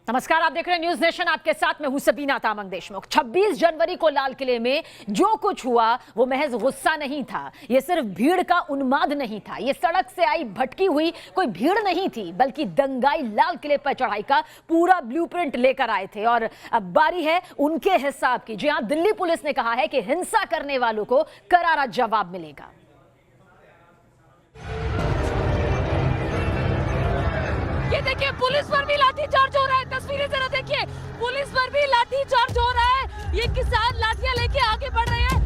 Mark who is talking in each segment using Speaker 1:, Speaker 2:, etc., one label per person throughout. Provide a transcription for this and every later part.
Speaker 1: नमस्कार, आप देख रहे हैं न्यूज नेशन। आपके साथ मैं हूं सबीना तामंग देशमुख। 26 जनवरी को लाल किले में जो कुछ हुआ वो महज गुस्सा नहीं था, ये सिर्फ भीड़ का उन्माद नहीं था, ये सड़क से आई भटकी हुई कोई भीड़ नहीं थी, बल्कि दंगाई लाल किले पर चढ़ाई का पूरा ब्लूप्रिंट लेकर आए थे। और अब बारी है उनके हिसाब की। जी हां, दिल्ली पुलिस ने कहा है कि हिंसा करने वालों को करारा जवाब मिलेगा।
Speaker 2: ये देखिए, पुलिस पर भी लाठीचार्ज हो रहा है। तस्वीरें जरा देखिए, पुलिस पर भी लाठीचार्ज हो रहा है। ये किसान लाठियां लेके आगे बढ़ रहे हैं।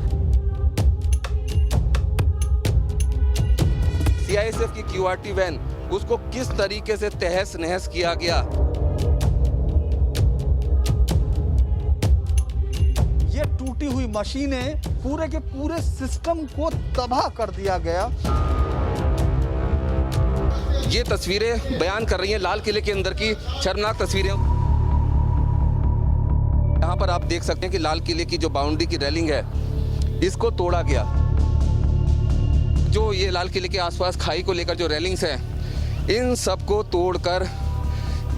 Speaker 3: सीआईएसएफ की क्यूआरटी वैन, उसको किस तरीके से तहस नहस किया गया।
Speaker 4: ये टूटी हुई मशीनें पूरे के पूरे सिस्टम को तबाह कर दिया गया।
Speaker 3: ये तस्वीरें बयान कर रही हैं लाल किले के अंदर की शर्मनाक तस्वीरें। यहाँ पर आप देख सकते हैं कि लाल किले की जो बाउंड्री की रेलिंग है, इसको तोड़ा गया। जो ये लाल किले के आसपास खाई को लेकर जो रेलिंग्स हैं, इन सबको तोड़कर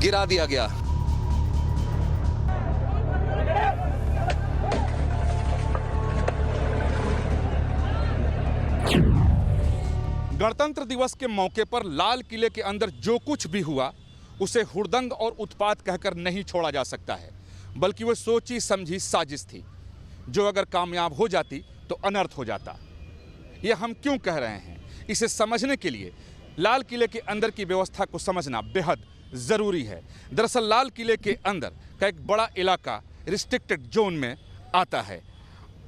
Speaker 3: गिरा दिया गया।
Speaker 5: गणतंत्र दिवस के मौके पर लाल किले के अंदर जो कुछ भी हुआ उसे हुड़दंग और उत्पात कहकर नहीं छोड़ा जा सकता है, बल्कि वो सोची समझी साजिश थी जो अगर कामयाब हो जाती तो अनर्थ हो जाता। ये हम क्यों कह रहे हैं, इसे समझने के लिए लाल किले के अंदर की व्यवस्था को समझना बेहद ज़रूरी है। दरअसल लाल किले के अंदर का एक बड़ा इलाका रिस्ट्रिक्टेड जोन में आता है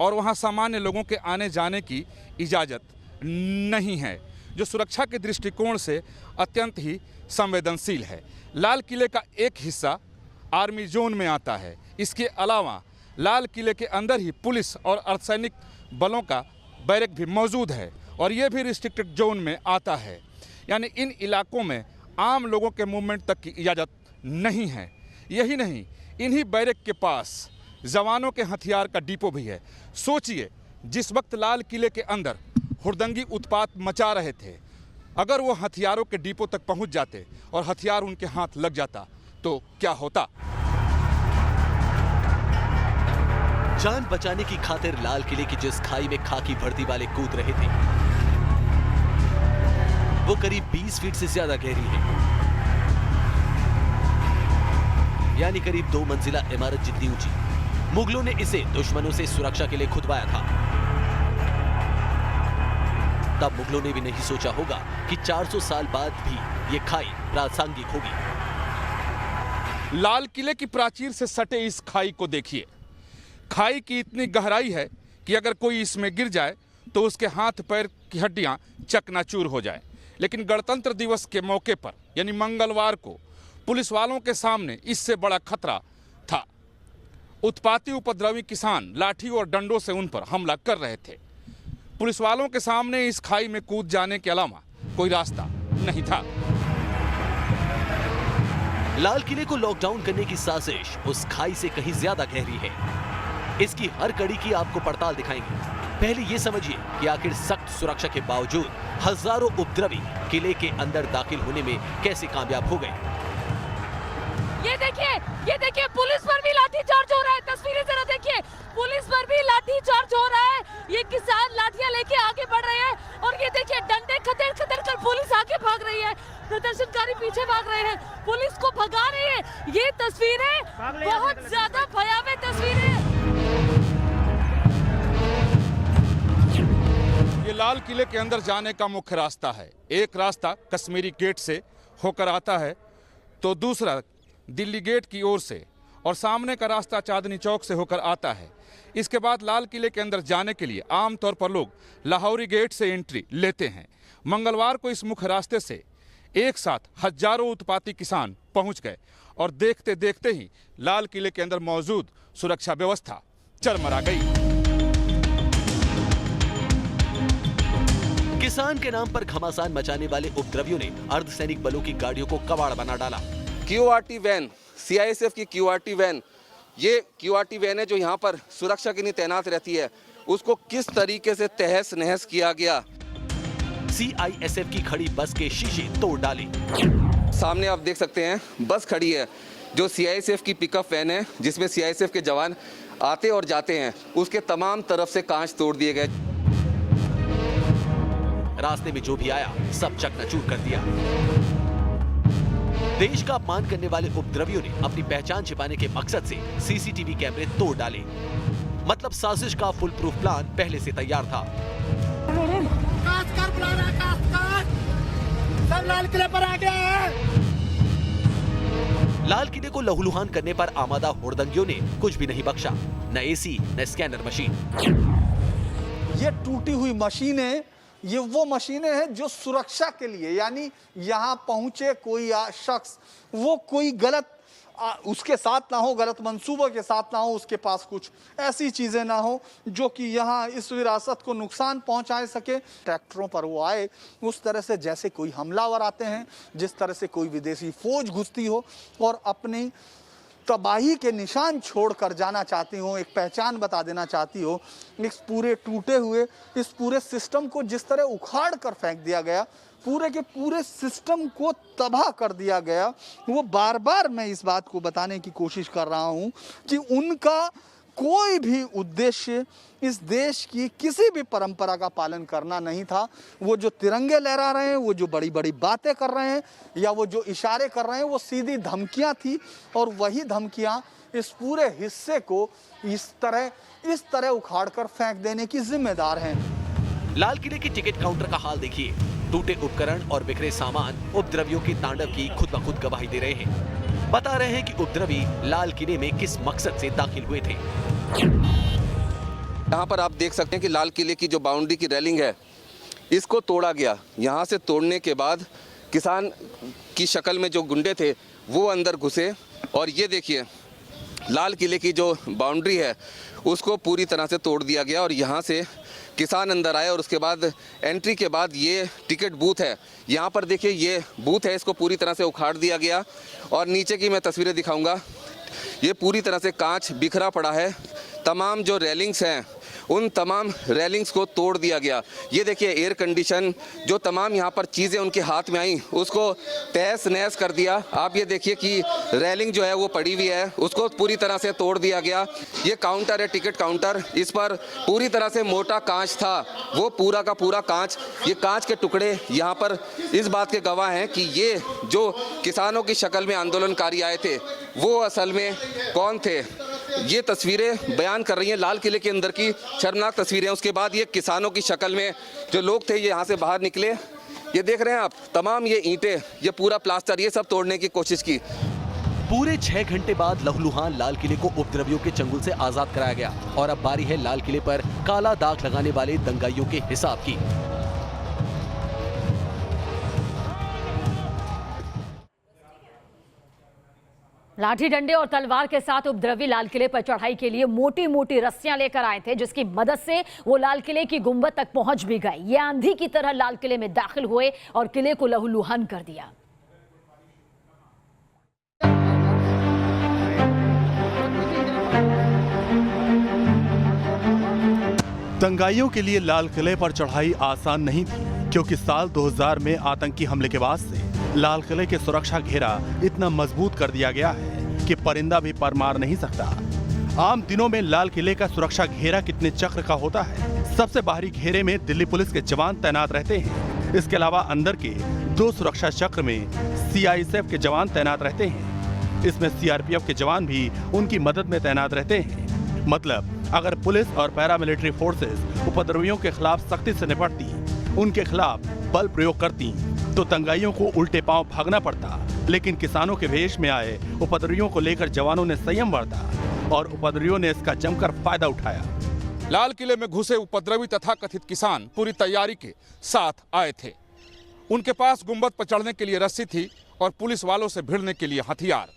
Speaker 5: और वहाँ सामान्य लोगों के आने जाने की इजाज़त नहीं है, जो सुरक्षा के दृष्टिकोण से अत्यंत ही संवेदनशील है। लाल किले का एक हिस्सा आर्मी जोन में आता है। इसके अलावा लाल किले के अंदर ही पुलिस और अर्धसैनिक बलों का बैरक भी मौजूद है और ये भी रिस्ट्रिक्टेड जोन में आता है। यानी इन इलाकों में आम लोगों के मूवमेंट तक की इजाज़त नहीं है। यही नहीं, इन्हीं बैरक के पास जवानों के हथियार का डिपो भी है। सोचिए, जिस वक्त लाल किले के अंदर हुड़दंगी उत्पात मचा रहे थे, अगर वो हथियारों के डिपो तक पहुंच जाते और हथियार उनके हाथ लग जाता तो क्या होता।
Speaker 6: जान बचाने की खातिर लाल किले की जिस खाई में खाकी वर्दी वाले कूद रहे थे, वो करीब 20 फीट से ज्यादा गहरी है, यानी करीब 2 मंजिला इमारत जितनी ऊंची। मुगलों ने इसे दुश्मनों से सुरक्षा के लिए खुदवाया था। तब मुगलों ने भी नहीं सोचा होगा कि 400 साल बाद भी ये खाई प्रासंगिक होगी।
Speaker 5: लाल किले की प्राचीर से सटे इस खाई को देखिए। खाई की इतनी गहराई है कि अगर कोई इसमें गिर जाए तो उसके हाथ पैर की हड्डियां चकनाचूर हो जाए। लेकिन गणतंत्र दिवस के मौके पर यानी मंगलवार को पुलिस वालों के सामने इससे बड़ा खतरा था। उत्पाती उपद्रवी किसान लाठी और डंडों से उन पर हमला कर रहे थे। पुलिस वालों के सामने इस खाई में कूद जाने के अलावा कोई रास्ता नहीं था।
Speaker 6: लाल किले को लॉकडाउन करने की साजिश उस खाई से कहीं ज्यादा गहरी है। इसकी हर कड़ी की आपको पड़ताल दिखाएंगे। पहले ये समझिए कि आखिर सख्त सुरक्षा के बावजूद हजारों उपद्रवी किले के अंदर दाखिल होने में कैसे कामयाब हो गए।
Speaker 2: ये देखिए, पुलिस पर भी लाठीचार्ज हो रहा है। तस्वीरें जरा देखिए, पुलिस पर भी लाठीचार्ज हो रहा है। ये किसान लाठियां लेके आगे बढ़ रहे हैं और ये देखिए, डंडे खतर खतर कर पुलिस आगे भाग रही है, प्रदर्शनकारी पीछे भाग रहे हैं, पुलिस को भगा रही है। ये तस्वीरें बहुत ज्यादा भयावह तस्वीरें।
Speaker 5: ये लाल किले के अंदर जाने का मुख्य रास्ता है। एक रास्ता कश्मीरी गेट से होकर आता है तो दूसरा दिल्ली गेट की ओर से, और सामने का रास्ता चांदनी चौक से होकर आता है। इसके बाद लाल किले के अंदर जाने के लिए आमतौर पर लोग लाहौरी गेट से एंट्री लेते हैं। मंगलवार को इस मुख्य रास्ते से एक साथ हजारों उत्पाती किसान पहुंच गए और देखते देखते ही लाल किले के अंदर मौजूद सुरक्षा व्यवस्था चरमरा गई।
Speaker 6: किसान के नाम पर घमासान मचाने वाले उपद्रवियों ने अर्धसैनिक बलों की गाड़ियों को कबाड़ बना डाला।
Speaker 3: क्यूआरटी वैन, सीआईएसएफ की क्यूआरटी वैन, ये क्यूआरटी वैन है जो यहाँ पर सुरक्षा के लिए तैनात रहती है, उसको किस तरीके से तहस नहस किया गया।
Speaker 6: सीआईएसएफ की खड़ी बस के शीशे तोड़ डाले।
Speaker 3: सामने आप देख सकते हैं बस खड़ी है, जो सीआईएसएफ की पिकअप वैन है जिसमें सीआईएसएफ के जवान आते और जाते हैं, उसके तमाम तरफ से कांच तोड़ दिए गए।
Speaker 6: रास्ते में जो भी आया सब चकनाचूर कर दिया। देश का अपमान करने वाले उपद्रवियों ने अपनी पहचान छिपाने के मकसद से सीसीटीवी कैमरे तोड़ डाले। मतलब साजिश का फुल प्रूफ प्लान पहले से तैयार था।
Speaker 7: सब लाल किले पर आ गया है।
Speaker 6: लाल किले को लहूलुहान करने पर आमादा हुड़दंगियों ने कुछ भी नहीं बख्शा, न एसी न स्कैनर मशीन।
Speaker 4: ये टूटी हुई मशीनें, ये वो मशीनें हैं जो सुरक्षा के लिए, यानी यहाँ पहुंचे कोई शख्स वो कोई गलत उसके साथ ना हो, गलत मंसूबों के साथ ना हो, उसके पास कुछ ऐसी चीजें ना हो जो कि यहाँ इस विरासत को नुकसान पहुंचा सके। ट्रैक्टरों पर वो आए उस तरह से जैसे कोई हमलावर आते हैं, जिस तरह से कोई विदेशी फौज घुसती हो और अपनी तबाही के निशान छोड़कर जाना चाहती हो, एक पहचान बता देना चाहती हो। इस पूरे टूटे हुए इस पूरे सिस्टम को जिस तरह उखाड़ कर फेंक दिया गया, पूरे के पूरे सिस्टम को तबाह कर दिया गया, वो बार बार मैं इस बात को बताने की कोशिश कर रहा हूँ कि उनका कोई भी उद्देश्य इस देश की किसी भी परंपरा का पालन करना नहीं था। वो जो तिरंगे लहरा रहे हैं, वो जो बड़ी बड़ी बातें कर रहे हैं या वो जो इशारे कर रहे हैं, वो सीधी धमकियां थी और वही धमकियां इस पूरे हिस्से को इस तरह उखाड़ कर फेंक देने की जिम्मेदार हैं।
Speaker 6: लाल किले के टिकट काउंटर का हाल देखिए। टूटे उपकरण और बिखरे सामान उपद्रवियों के तांडव की खुद ब खुद गवाही दे रहे हैं। बता रहे हैं कि उपद्रवी लाल किले में किस मकसद से दाखिल हुए थे।
Speaker 3: यहाँ पर आप देख सकते हैं कि लाल किले की जो बाउंड्री की रेलिंग है, इसको तोड़ा गया। यहाँ से तोड़ने के बाद किसान की शक्ल में जो गुंडे थे वो अंदर घुसे और ये देखिए लाल किले की जो बाउंड्री है उसको पूरी तरह से तोड़ दिया गया और यहाँ से किसान अंदर आए और उसके बाद एंट्री के बाद ये टिकट बूथ है, यहाँ पर देखिए ये बूथ है, इसको पूरी तरह से उखाड़ दिया गया और नीचे की मैं तस्वीरें दिखाऊंगा। ये पूरी तरह से कांच बिखरा पड़ा है। तमाम जो रेलिंग्स हैं उन तमाम रेलिंग्स को तोड़ दिया गया। ये देखिए एयर कंडीशन, जो तमाम यहाँ पर चीज़ें उनके हाथ में आई उसको तहस नहस कर दिया। आप ये देखिए कि रेलिंग जो है वो पड़ी हुई है, उसको पूरी तरह से तोड़ दिया गया। ये काउंटर है, टिकट काउंटर, इस पर पूरी तरह से मोटा कांच था, वो पूरा का पूरा कांच, ये कांच के टुकड़े यहाँ पर इस बात के गवाह हैं कि ये जो किसानों की शक्ल में आंदोलनकारी आए थे वो असल में कौन थे। ये तस्वीरें बयान कर रही हैं लाल किले के अंदर की शर्मनाक तस्वीरें। उसके बाद ये किसानों की शक्ल में जो लोग थे ये यहाँ से बाहर निकले। ये देख रहे हैं आप, तमाम ये ईंटें, ये पूरा प्लास्टर, ये सब तोड़ने की कोशिश की।
Speaker 6: पूरे 6 घंटे बाद लहूलुहान लाल किले को उपद्रवियों के चंगुल से आजाद कराया गया और अब बारी है लाल किले पर काला दाग लगाने वाले दंगाइयों के हिसाब की।
Speaker 1: लाठी डंडे और तलवार के साथ उपद्रवी लाल किले पर चढ़ाई के लिए मोटी मोटी रस्सियां लेकर आए थे, जिसकी मदद से वो लाल किले की गुंबद तक पहुंच भी गए। ये आंधी की तरह लाल किले में दाखिल हुए और किले को लहूलुहान कर दिया।
Speaker 8: दंगाइयों के लिए लाल किले पर चढ़ाई आसान नहीं थी, क्योंकि साल 2000 में आतंकी हमले के बाद से लाल किले के सुरक्षा घेरा इतना मजबूत कर दिया गया है कि परिंदा भी पर मार नहीं सकता। आम दिनों में लाल किले का सुरक्षा घेरा कितने चक्र का होता है। सबसे बाहरी घेरे में दिल्ली पुलिस के जवान तैनात रहते हैं। इसके अलावा अंदर के 2 सुरक्षा चक्र में सीआईएसएफ के जवान तैनात रहते हैं। इसमें सीआरपीएफ के जवान भी उनकी मदद में तैनात रहते हैं। मतलब अगर पुलिस और पैरामिलिट्री फोर्सेस उपद्रवियों के खिलाफ सख्ती से निपटती, उनके खिलाफ बल प्रयोग करती, तो दंगाइयों को उल्टे पांव भागना पड़ता। लेकिन किसानों के वेश में आए उपद्रवियों को लेकर जवानों ने संयम बरता और उपद्रवियों ने इसका जमकर फायदा उठाया।
Speaker 5: लाल किले में घुसे उपद्रवी तथा कथित किसान पूरी तैयारी के साथ आए थे। उनके पास गुंबद पर चढ़ने के लिए रस्सी थी और पुलिस वालों से भिड़ने के लिए हथियार,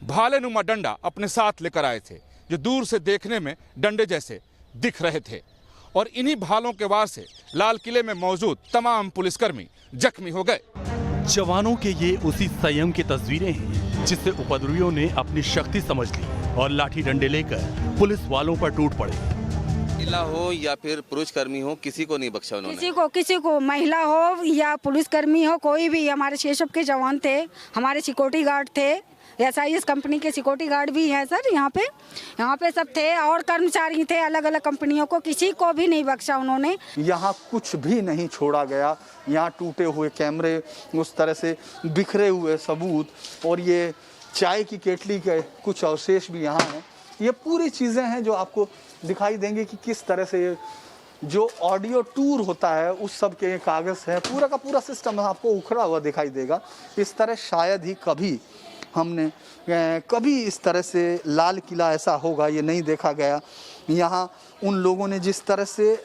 Speaker 5: भाले नुमा डंडा अपने साथ लेकर आए थे, जो दूर से देखने में डंडे जैसे दिख रहे थे। और इन्हीं भालों के वार से लाल किले में मौजूद तमाम पुलिसकर्मी जख्मी हो गए।
Speaker 8: जवानों के ये उसी संयम की तस्वीरें हैं जिससे उपद्रवियों ने अपनी शक्ति समझ ली और लाठी डंडे लेकर पुलिस वालों पर टूट पड़े।
Speaker 3: महिला हो या फिर पुरुष कर्मी हो, किसी को नहीं बख्शा उन्होंने।
Speaker 9: किसी को महिला हो या पुलिसकर्मी हो, कोई भी। हमारे सीएसएफ के जवान थे, हमारे सिक्योरिटी गार्ड थे, SIS कंपनी के सिक्योरिटी गार्ड भी हैं सर यहाँ पे सब थे और कर्मचारी थे अलग अलग कंपनियों को, किसी को भी नहीं बख्शा उन्होंने।
Speaker 4: यहाँ कुछ भी नहीं छोड़ा गया। यहाँ टूटे हुए कैमरे, उस तरह से बिखरे हुए सबूत और ये चाय की केटली के कुछ अवशेष भी यहाँ हैं। ये पूरी चीज़ें हैं जो आपको दिखाई देंगे कि किस तरह से ये जो ऑडियो टूर होता है उस सब के कागज़ है, पूरा का पूरा सिस्टम आपको उखड़ा हुआ दिखाई देगा। इस तरह शायद ही कभी इस तरह से लाल किला ऐसा होगा ये नहीं देखा गया। यहाँ उन लोगों ने जिस तरह से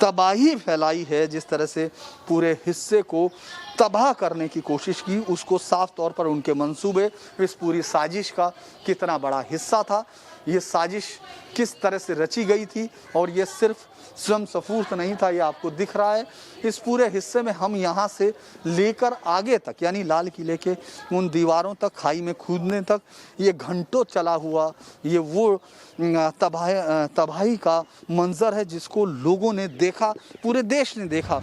Speaker 4: तबाही फैलाई है, जिस तरह से पूरे हिस्से को तबाह करने की कोशिश की, उसको साफ तौर पर उनके मंसूबे, इस पूरी साजिश का कितना बड़ा हिस्सा था, ये साजिश किस तरह से रची गई थी और ये सिर्फ स्वयं स्फूर्त नहीं था, ये आपको दिख रहा है। इस पूरे हिस्से में हम यहाँ से लेकर आगे तक यानी लाल किले के उन दीवारों तक, खाई में कूदने तक, ये घंटों चला हुआ ये वो तबाही का मंजर है जिसको लोगों ने देखा, पूरे देश ने देखा।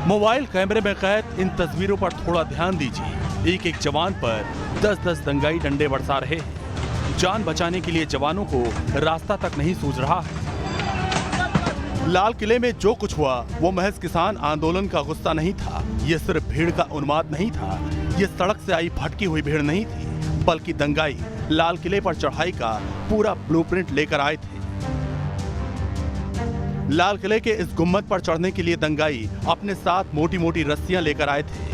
Speaker 8: मोबाइल कैमरे में कैद इन तस्वीरों पर थोड़ा ध्यान दीजिए। एक एक जवान पर 10-10 दंगाई डंडे बरसा रहे हैं। जान बचाने के लिए जवानों को रास्ता तक नहीं सूझ रहा है। लाल किले में जो कुछ हुआ वो महज किसान आंदोलन का गुस्सा नहीं था। ये सिर्फ भीड़ का उन्माद नहीं था, ये सड़क से आई भटकी हुई भीड़ नहीं थी, बल्कि दंगाई लाल किले पर चढ़ाई का पूरा ब्लूप्रिंट लेकर आए थे। लाल किले के इस गुम्मद पर चढ़ने के लिए दंगाई अपने साथ मोटी मोटी रस्सियां लेकर आए थे।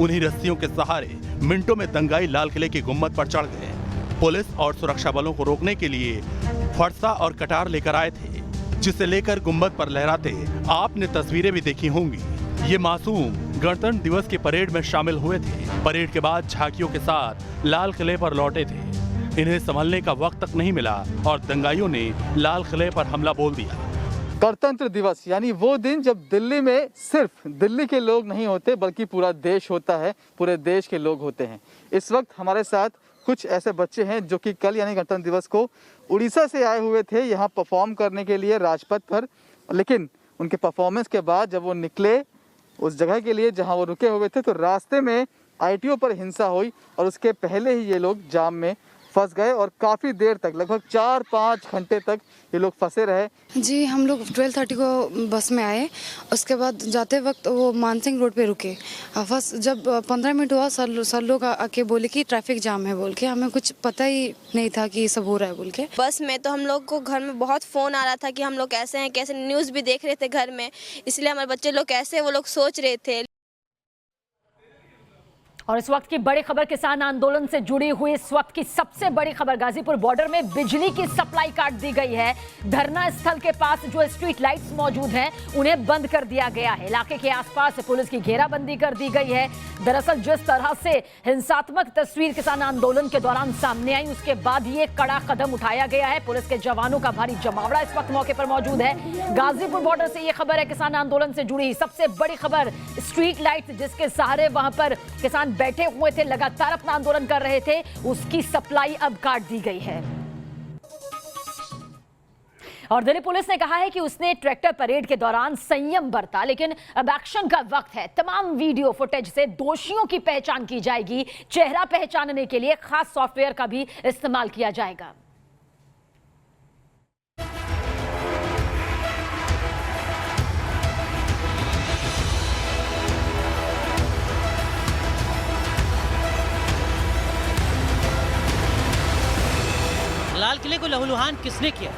Speaker 8: उन्हीं रस्सियों के सहारे मिनटों में दंगाई लाल किले के गुम्मद पर चढ़ गए। पुलिस और सुरक्षा बलों को रोकने के लिए फरसा और कटार लेकर आए थे, जिसे लेकर गुम्बद पर लहराते आपने तस्वीरें भी देखी होंगी। ये मासूम गणतंत्र दिवस के परेड में शामिल हुए थे। परेड के बाद झांकियों के साथ लाल किले पर लौटे थे। इन्हें संभलने का वक्त तक नहीं मिला और दंगाइयों ने लाल किले पर हमला बोल दिया।
Speaker 4: गणतंत्र दिवस यानी वो दिन जब दिल्ली में सिर्फ दिल्ली के लोग नहीं होते बल्कि पूरा देश होता है, पूरे देश के लोग होते हैं। इस वक्त हमारे साथ कुछ ऐसे बच्चे हैं जो कि कल यानी गणतंत्र दिवस को उड़ीसा से आए हुए थे यहाँ परफॉर्म करने के लिए राजपथ पर, लेकिन उनके परफॉर्मेंस के बाद जब वो निकले उस जगह के लिए जहाँ वो रुके हुए थे तो रास्ते में ITO पर हिंसा हुई और उसके पहले ही ये लोग जाम में फंस गए और काफ़ी देर तक लगभग 4-5 घंटे तक ये लोग फंसे रहे।
Speaker 10: जी हम लोग 12:30 को बस में आए, उसके बाद जाते वक्त वो मानसिंह रोड पे रुके। फर्स्ट जब 15 मिनट हुआ सर लोग आके बोले कि ट्रैफिक जाम है बोल के, हमें कुछ पता ही नहीं था कि सब हो रहा है बोल के।
Speaker 11: बस में तो हम लोग को घर में बहुत फ़ोन आ रहा था कि हम लोग कैसे हैं, कैसे न्यूज़ भी देख रहे थे घर में, इसलिए हमारे बच्चे लोग कैसे वो लोग सोच रहे थे।
Speaker 1: और इस वक्त की बड़ी खबर किसान आंदोलन से जुड़ी हुई इस वक्त की सबसे बड़ी खबर, गाजीपुर बॉर्डर में बिजली की सप्लाई काट दी गई है। धरना स्थल के पास जो स्ट्रीट लाइट्स मौजूद हैं उन्हें बंद कर दिया गया है। इलाके के आसपास पुलिस की घेराबंदी कर दी गई है। दरअसल जिस तरह से हिंसात्मक तस्वीर किसान आंदोलन के दौरान सामने आई उसके बाद ये कड़ा कदम उठाया गया है। पुलिस के जवानों का भारी जमावड़ा इस वक्त मौके पर मौजूद है। गाजीपुर बॉर्डर से ये खबर है, किसान आंदोलन से जुड़ी सबसे बड़ी खबर। स्ट्रीट लाइट्स जिसके सहारे वहां पर किसान बैठे हुए थे, लगातार अपना आंदोलन कर रहे थे, उसकी सप्लाई अब काट दी गई है। और दिल्ली पुलिस ने कहा है कि उसने ट्रैक्टर परेड के दौरान संयम बरता, लेकिन अब एक्शन का वक्त है। तमाम वीडियो फुटेज से दोषियों की पहचान की जाएगी। चेहरा पहचानने के लिए खास सॉफ्टवेयर का भी इस्तेमाल किया जाएगा।
Speaker 12: लाल किले को लहूलुहान किसने किया,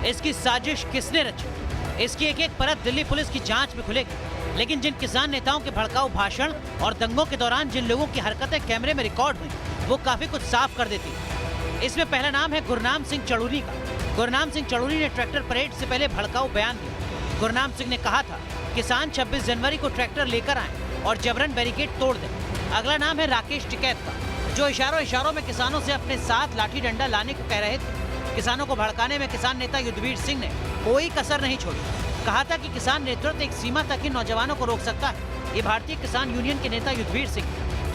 Speaker 12: इसकी साजिश किसने रची, इसकी एक एक परत दिल्ली पुलिस की जांच में खुलेगी। लेकिन जिन किसान नेताओं के भड़काऊ भाषण और दंगों के दौरान जिन लोगों की हरकतें कैमरे में रिकॉर्ड हुई वो काफी कुछ साफ कर देती है। इसमें पहला नाम है गुरनाम सिंह चड़ूरी का। गुरनाम सिंह चड़ूरी ने ट्रैक्टर परेड से पहले भड़काऊ बयान दिया। गुरनाम सिंह ने कहा था किसान 26 जनवरी को ट्रैक्टर लेकर आए और जबरन बैरिकेड तोड़ दें। अगला नाम है राकेश टिकैत का, जो इशारों में किसानों से अपने साथ लाठी डंडा लाने को कह रहे थे। किसानों को भड़काने में किसान नेता युद्धवीर सिंह ने कोई कसर नहीं छोड़ी। कहा था कि किसान नेतृत्व एक सीमा तक ही नौजवानों को रोक सकता है। ये भारतीय किसान यूनियन के नेता युद्धवीर सिंह।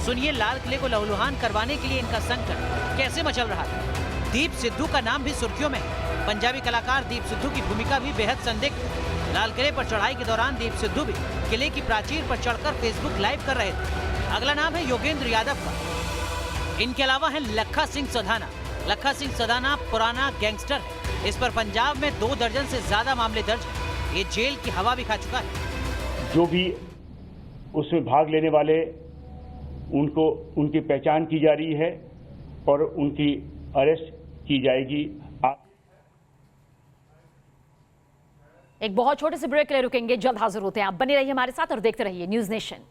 Speaker 12: सुनिए लाल किले को लहूलुहान करवाने के लिए इनका संकट कैसे मचल रहा था। दीप सिद्धू का नाम भी सुर्खियों में है। पंजाबी कलाकार दीप सिद्धू की भूमिका भी बेहद संदिग्ध है। लाल किले पर चढ़ाई के दौरान दीप सिद्धू भी किले की प्राचीर पर चढ़कर फेसबुक लाइव कर रहे थे। अगला नाम है योगेंद्र यादव का। इनके अलावा है लखा सिंह सधाना। लखा सिंह सधाना पुराना गैंगस्टर है। इस पर पंजाब में 2 दर्जन से ज्यादा मामले दर्ज हैं। ये जेल की हवा भी खा चुका है।
Speaker 13: जो भी उसमें भाग लेने वाले उनको उनकी पहचान की जा रही है और उनकी अरेस्ट की जाएगी।
Speaker 1: एक बहुत छोटे से ब्रेक के लिए रुकेंगे, जल्द हाजिर होते हैं। आप बने रहिए हमारे साथ और देखते रहिए न्यूज़ नेशन।